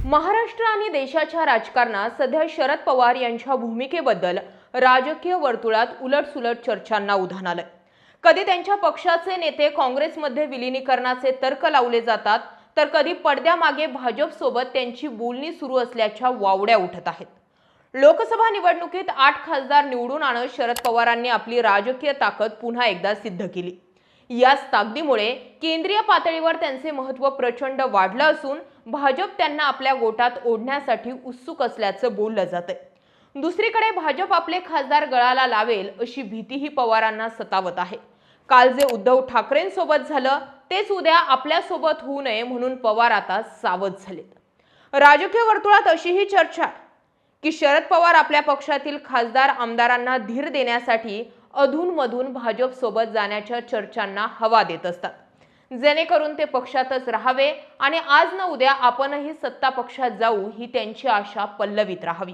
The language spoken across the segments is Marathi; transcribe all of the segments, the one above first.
महाराष्ट्र आणि देशाच्या राजकारणात सध्या शरद पवार यांच्या भूमिकेबद्दल राजकीय वर्तुळात उलटसुलट चर्चांना उधाण आलंय। कधी त्यांच्या पक्षाचे नेते काँग्रेसमध्ये विलीनीकरणाचे तर्क लावले जातात, तर कधी पडद्यामागे भाजपसोबत त्यांची बोलणी सुरू असल्याच्या वावड्या उठत आहेत। लोकसभा निवडणुकीत 8 खासदार निवडून आणत शरद पवारांनी आपली राजकीय ताकद पुन्हा एकदा सिद्ध केली। याच ताकदीमुळे केंद्रीय पातळीवर त्यांचे महत्त्व प्रचंड वाढलं असून भाजप त्यांना आपल्या गोटात ओढण्यासाठी उत्सुक असल्याचं बोललं जातंय। दुसरीकडे भाजप आपले खासदार गळाला लावेल अशी भीतीही पवारांना सतावत आहे। काल जे उद्धव ठाकरेंसोबत झालं तेच उद्या आपल्यासोबत होऊ नये म्हणून पवार आता सावध झालेत। राजकीय वर्तुळात अशीही चर्चा आहे की शरद पवार आपल्या पक्षातील खासदार आमदारांना धीर देण्यासाठी अधूनमधून भाजप सोबत जाण्याच्या चर्चांना हवा देत असतात, जेणेकरून ते पक्षातच राहावे आणि आज न उद्या आपणही सत्ता पक्षात जाऊ ही त्यांची आशा पल्लवीत राहावी।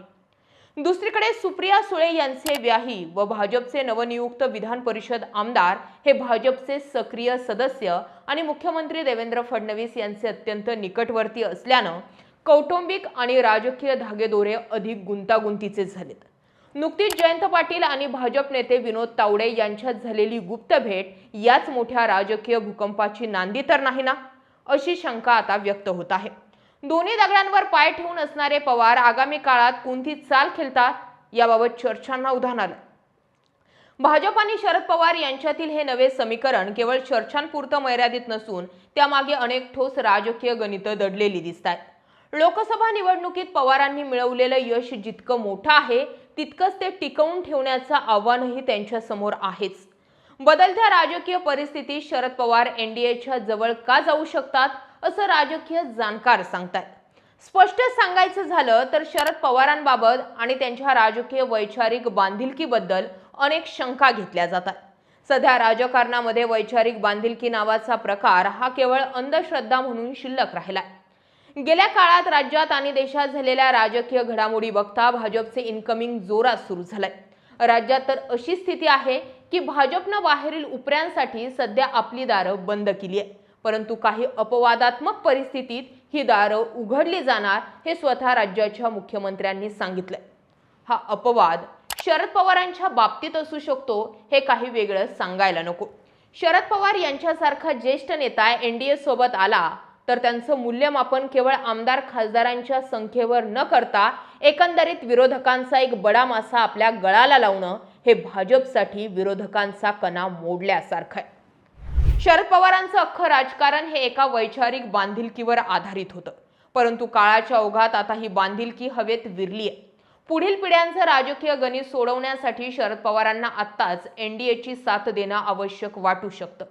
दुसरीकडे सुप्रिया सुळे यांचे व्याही व भाजपचे नवनियुक्त विधान परिषद आमदार हे भाजपचे सक्रिय सदस्य आणि मुख्यमंत्री देवेंद्र फडणवीस यांचे अत्यंत निकटवर्ती असल्यानं कौटुंबिक आणि राजकीय धागेदोरे अधिक गुंतागुंतीचे झालेत। नुकतीच जयंत पाटील आणि भाजप नेते विनोद तावडे यांच्यात झालेली गुप्त भेट याच मोठ्या राजकीय भूकंपाची नांदी तर नाही ना, अशी शंका आता व्यक्त होत आहे। दोन्ही दगडांवर पाय ठेवून असणारे पवार आगामी काळात कोणती चाल खेळतात याबाबत चर्चांना उधाण आलं। भाजप आणि शरद पवार यांच्यातील हे नवे समीकरण केवळ चर्चांपुरतं मर्यादित नसून त्यामागे अनेक ठोस राजकीय गणितं दडलेली दिसतात। लोकसभा निवडणुकीत पवारांनी मिळवलेलं यश जितकं मोठं आहे तितकंच ते टिकवून ठेवण्याचं आव्हानही त्यांच्या समोर आहेच। बदलत्या राजकीय परिस्थितीत शरद पवार एनडीएच्या जवळ का जाऊ शकतात असं राजकीय जाणकार सांगतात। स्पष्ट सांगायचं झालं तर शरद पवारांबाबत आणि त्यांच्या राजकीय वैचारिक बांधिलकीबद्दल अनेक शंका घेतल्या जातात। सध्या राजकारणामध्ये वैचारिक बांधिलकी नावाचा प्रकार हा केवळ अंधश्रद्धा म्हणून शिल्लक राहिला। गेल्या काळात राज्यात आणि देशात झालेल्या राजकीय घडामोडी बघता भाजपचे इनकमिंग जोरात सुरू झालंय। राज्यात तर अशी स्थिती आहे की भाजपनं बाहेरील उपऱ्यांसाठी सध्या आपली दारं बंद केली आहे, परंतु काही अपवादात्मक परिस्थितीत ही दारं उघडली जाणार हे स्वतः राज्याच्या मुख्यमंत्र्यांनी सांगितलंय। हा अपवाद शरद पवारांच्या बाबतीत असू शकतो हे काही वेगळं सांगायला नको। शरद पवार यांच्यासारखा ज्येष्ठ नेता एनडीए सोबत आला तर त्यांचं मूल्यमापन केवळ आमदार खासदारांच्या संख्येवर न करता एकंदरीत विरोधकांचा एक बडा मासा आपल्या गळाला लावणं हे भाजपसाठी विरोधकांचा कणा मोडल्यासारखं आहे। शरद पवारांचं अख्खं राजकारण हे एका वैचारिक बांधिलकीवर आधारित होतं, परंतु काळाच्या ओघात आता ही बांधिलकी हवेत विरली आहे। पुढील पिढ्यांचं राजकीय गणित सोडवण्यासाठी शरद पवारांना आत्ताच एनडीएची साथ देणं आवश्यक वाटू शकतं।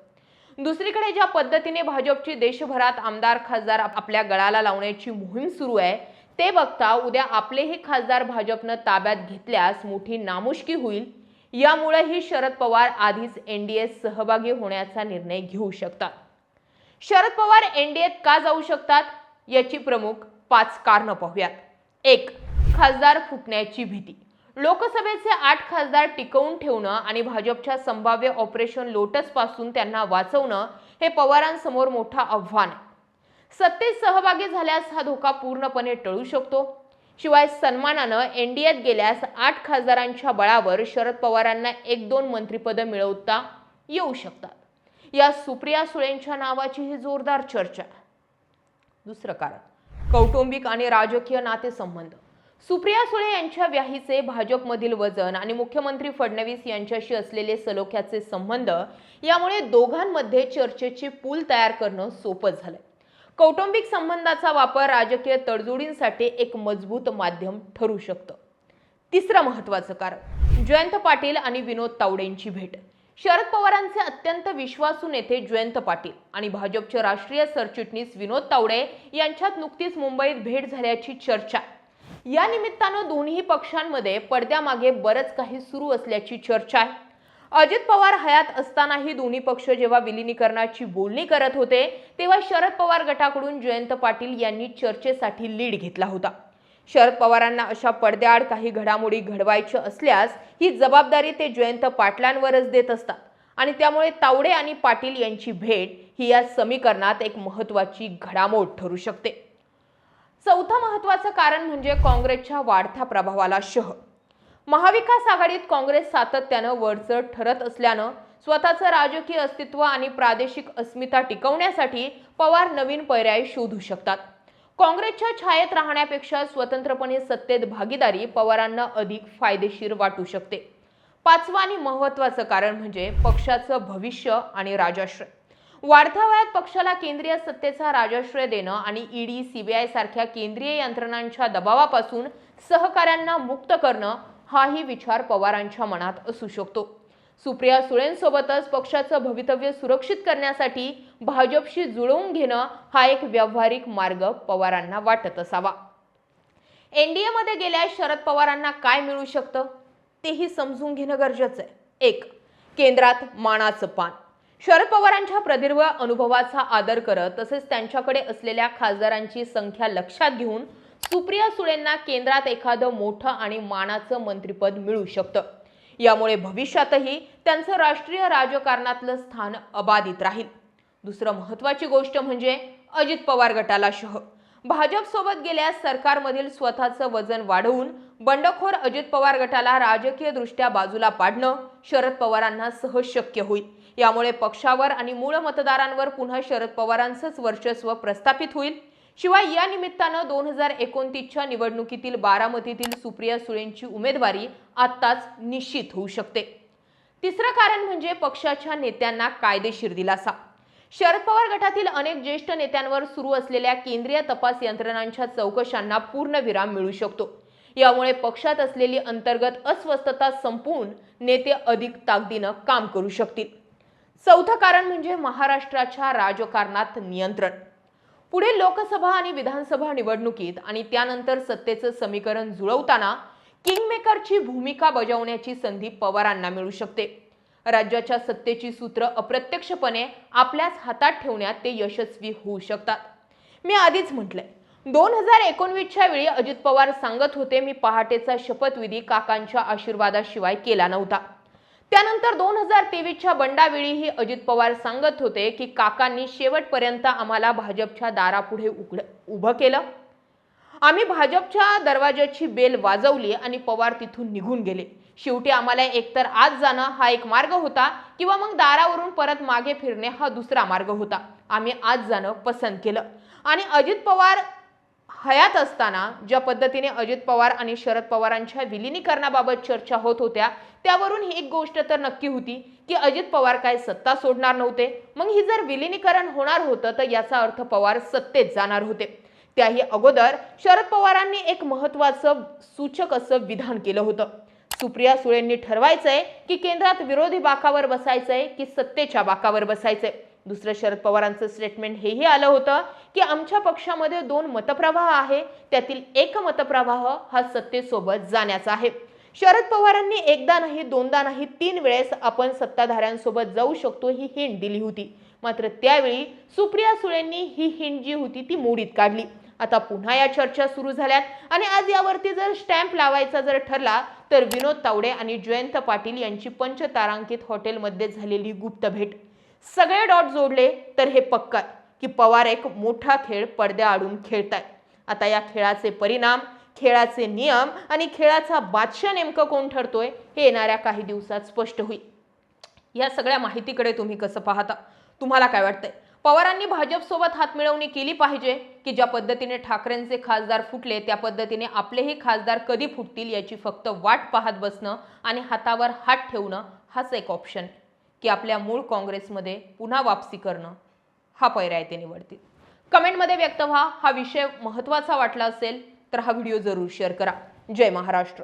दुसरीकडे ज्या पद्धतीने भाजपची देशभरात आमदार खासदार आपल्या गळाला लावण्याची मोहीम सुरू आहे ते बघता उद्या आपलेही खासदार भाजपनं ताब्यात घेतल्यास मोठी नामुष्की होईल। यामुळेही शरद पवार आधीच एनडीएत सहभागी होण्याचा निर्णय घेऊ शकतात। शरद पवार एनडीएत का जाऊ शकतात याची प्रमुख 5 कारणं पाहूयात। 1. खासदार फुटण्याची भीती। लोकसभेचे 8 खासदार टिकवून ठेवणं आणि भाजपच्या संभाव्य ऑपरेशन लोटस पासून त्यांना वाचवणं हे पवारांसमोर मोठं आव्हान आहे। सत्तेत सहभागी झाल्यास हा धोका पूर्णपणे टळू शकतो। शिवाय सन्मानानं एनडीएत गेल्यास 8 खासदारांच्या बळावर शरद पवारांना 1-2 मंत्रिपद मिळवता येऊ शकतात। या सुप्रिया सुळेंच्या नावाची ही जोरदार चर्चा। दुसरं कारण कौटुंबिक आणि राजकीय नातेसंबंध। सुप्रिया सुळे यांच्या व्याहीचे भाजपमधील वजन आणि मुख्यमंत्री फडणवीस यांच्याशी असलेले सलोख्याचे संबंध यामुळे दोघांमध्ये चर्चेची पूल तयार करणं सोपं झालंय। कौटुंबिक संबंधाचा वापर राजकीय तडजोडींसाठी एक मजबूत माध्यम ठरू शकतं। तिसरं महत्त्वाचं कारण जयंत पाटील आणि विनोद तावडेंची भेट। शरद पवारांचे अत्यंत विश्वासू नेते जयंत पाटील आणि भाजपचे राष्ट्रीय सरचिटणीस विनोद तावडे यांच्यात नुकतीच मुंबईत भेट झाल्याची चर्चा। या निमित्तानं दोन्ही पक्षांमध्ये पडद्यामागे बरंच काही सुरू असल्याची चर्चा आहे। अजित पवार हयात असतानाही दोन्ही पक्ष जेव्हा विलीनीकरणाची बोलणी करत होते तेव्हा शरद पवार गटाकडून जयंत पाटील यांनी चर्चेसाठी लीड घेतला होता। शरद पवारांना अशा पडद्याआड काही घडामोडी घडवायच्या असल्यास ही जबाबदारी ते जयंत पाटलांवरच देत असतात आणि त्यामुळे तावडे आणि पाटील यांची भेट ही या समीकरणात एक महत्त्वाची घडामोड ठरू शकते। चौथा महत्त्वाचं कारण म्हणजे काँग्रेसच्या वाढत्या प्रभावाला शह. महाविकास आघाडीत काँग्रेस सातत्यानं वरचढ ठरत असल्यानं स्वतःचं राजकीय अस्तित्व आणि प्रादेशिक अस्मिता टिकवण्यासाठी पवार नवीन पर्याय शोधू शकतात. काँग्रेसच्या छायेत राहण्यापेक्षा स्वतंत्रपणे सत्तेत भागीदारी पवारांना अधिक फायदेशीर वाटू शकते. पाचवं आणि महत्त्वाचं कारण म्हणजे पक्षाचं भविष्य आणि राजाश्रय. वाढत्या वयात पक्षाला केंद्रीय सत्तेचा राजाश्रय देणं आणि ईडी, सीबीआय सारख्या केंद्रीय यंत्रणांच्या दबावापासून सहकाऱ्यांना मुक्त करणं हाही विचार पवारांच्या मनात असू शकतो. सुप्रिया सुळेंसोबतच पक्षाचं भवितव्य सुरक्षित करण्यासाठी भाजपशी जुळवून घेणं हा एक व्यावहारिक मार्ग पवारांना वाटत असावा. एनडीए मध्ये गेल्यास शरद पवारांना काय मिळू शकतं तेही समजून घेणं गरजेचं आहे. 1. केंद्रात मानाचं पान. शरद पवारांच्या प्रदीर्घ अनुभवाचा आदर करत तसेच त्यांच्याकडे असलेल्या खासदारांची संख्या लक्षात घेऊन सुप्रिया सुळेंना केंद्रात एखादं मोठं आणि मानाचं मंत्रिपद मिळू शकतं. यामुळे भविष्यातही त्यांचं राष्ट्रीय राजकारणातलं स्थान अबाधित राहील. दुसरं महत्त्वाची गोष्ट म्हणजे अजित पवार गटाला शह. भाजपसोबत गेल्यास सरकारमधील स्वतःचं वजन वाढवून बंडखोर अजित पवार गटाला राजकीयदृष्ट्या बाजूला पाडणं शरद पवारांना सहज शक्य होईल. यामुळे पक्षावर आणि मूळ मतदारांवर पुन्हा शरद पवारांचंच वर्चस्व प्रस्थापित होईल. शिवाय या निमित्तानं 2029च्या निवडणुकीतील बारामतीतील सुप्रिया सुळेंची उमेदवारी आत्ताच निश्चित होऊ शकते. तिसरं कारण म्हणजे पक्षाच्या नेत्यांना कायदेशीर दिलासा. शरद पवार गटातील अनेक ज्येष्ठ नेत्यांवर सुरू असलेल्या केंद्रीय तपास यंत्रणांच्या चौकशांना पूर्णविराम मिळू शकतो. यामुळे पक्षात असलेली अंतर्गत अस्वस्थता संपवून नेते अधिक ताकदीनं काम करू शकतील. चौथं कारण म्हणजे महाराष्ट्राच्या राजकारणात नियंत्रण. पुढे लोकसभा आणि विधानसभा निवडणुकीत आणि त्यानंतर सत्तेचं समीकरण जुळवताना किंगमेकरची भूमिका बजावण्याची संधी पवारांना मिळू शकते. राज्याच्या सत्तेची सूत्र अप्रत्यक्षपणे आपल्याच हातात ठेवण्यात ते यशस्वी होऊ शकतात. मी आधीच म्हटलंय, 2019च्या वेळी अजित पवार सांगत होते, मी पहाटेचा शपथविधी काकांच्या आशीर्वादाशिवाय केला नव्हता. त्यानंतर 2023च्या बंडावेळीही अजित पवार सांगत होते की काकांनी शेवटपर्यंत आम्हाला भाजपच्या दारापुढे उभं केलं. आम्ही भाजपच्या दरवाजाची बेल वाजवली आणि पवार तिथून निघून गेले. शेवटी आम्हाला एकतर आत जाणं हा एक मार्ग होता किंवा मग दारावरून परत मागे फिरणे हा दुसरा मार्ग होता. आम्ही आत जाणं पसंत केलं. आणि अजित पवार हयात असताना ज्या पद्धतीने अजित पवार आणि शरद पवारांच्या विलिनीकरणाबाबत चर्चा होत होत्या त्यावरून ही एक गोष्ट तर नक्की होती की अजित पवार काय सत्ता सोडणार नव्हते. मग ही जर विलिनीकरण होणार होतं तर याचा अर्थ पवार सत्तेत जाणार होते. त्याही अगोदर शरद पवारांनी एक महत्त्वाचं सूचक असं विधान केलं होतं. सुप्रिया सुळेंनी ठरवायचंय की केंद्रात विरोधी बाकावर बसायचंय की सत्तेच्या बाकावर बसायचंय. दुसरं शरद पवारांचं स्टेटमेंट हेही आलं होतं की आमच्या पक्षामध्ये 2 मतप्रवाह आहे, त्यातील एक मतप्रवाह हा सत्तेसोबत जाण्याचा आहे. शरद पवारांनी एकदा नाही, दोनदा नाही, 3 वेळेस आपण सत्ताधाऱ्यांसोबत जाऊ शकतो ही हिंट दिली होती. मात्र त्यावेळी सुप्रिया सुळेंनी ही हिंट जी होती ती मोडीत काढली. आता पुन्हा या चर्चा सुरू झाल्यात आणि आज यावरती जर स्टॅम्प लावायचा जर ठरला तर विनोद तावडे आणि जयंत पाटील यांची पंचतारांकित हॉटेलमध्ये झालेली गुप्त भेट, सगळे डॉट जोडले तर हे पक्का की पवार एक मोठा खेळ पडद्याआडून खेळतायत. आता या खेळाचे परिणाम, खेळाचे नियम आणि खेळाचा बादशाह नेमकं कोण ठरतोय हे येणाऱ्या काही दिवसात स्पष्ट होईल. या सगळ्या माहितीकडे तुम्ही कसं पाहता? तुम्हाला काय वाटतंय? पवारांनी भाजपसोबत हातमिळवणी केली पाहिजे की ज्या पद्धतीने ठाकरेंचे खासदार फुटले त्या पद्धतीने आपलेही खासदार कधी फुटतील याची फक्त वाट पाहत बसणं आणि हातावर हात ठेवणं हाच एक ऑप्शन की आपल्या मूळ काँग्रेसमध्ये पुन्हा वापसी करणं हा पर्याय ते निवडतील? कमेंटमध्ये व्यक्त व्हा. हा विषय महत्त्वाचा वाटला असेल तर हा व्हिडिओ जरूर शेअर करा. जय महाराष्ट्र.